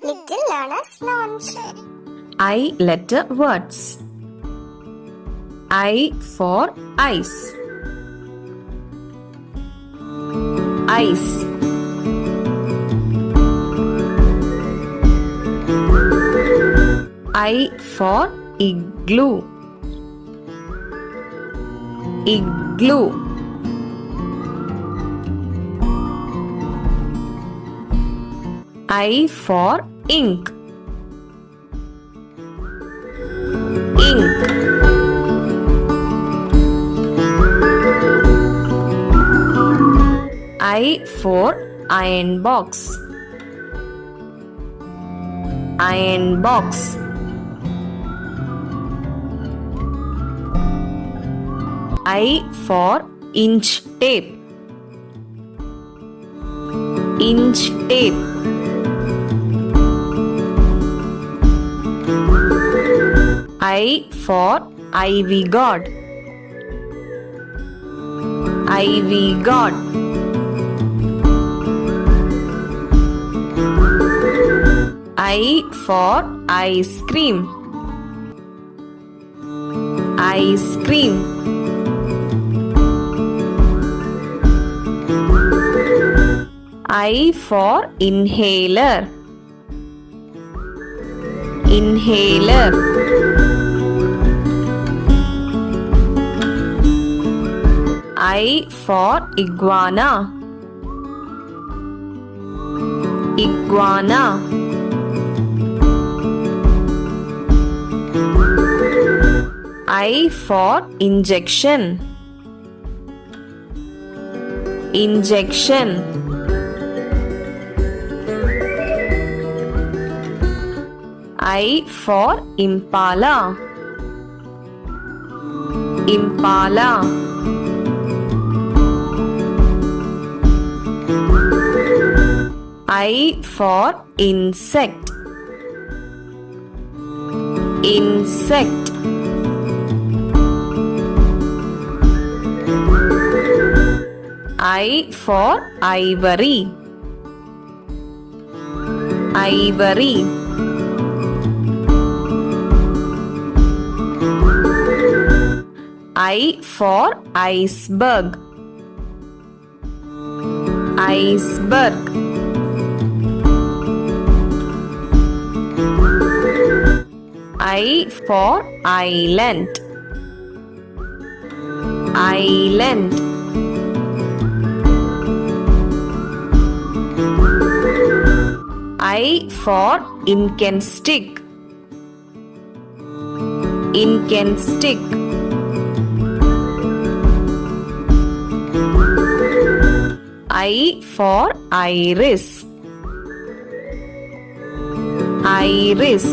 Little Learners Lounge. I letter words. I for ice. Ice. I for igloo. Igloo. I for ink. Ink. I for iron box. Iron box. I for inch tape. Inch tape. I for ivy god. Ivy god. I for ice cream. Ice cream. I for inhaler. Inhaler. I for iguana. Iguana. I for injection. Injection. I for impala. Impala. I for insect. Insect. I for ivory. Ivory. I for iceberg. Iceberg. I for island. Island. I for ink and stick. Ink and stick. I for iris. Iris.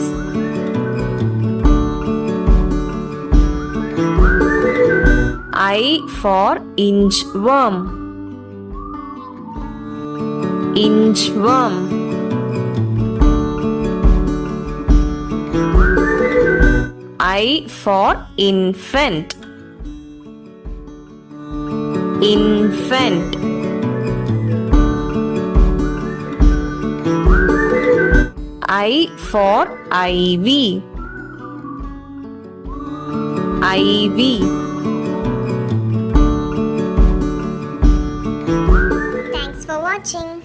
I for inchworm. Inchworm. I for infant. Infant. I for ivy. Ivy. Thanks for watching.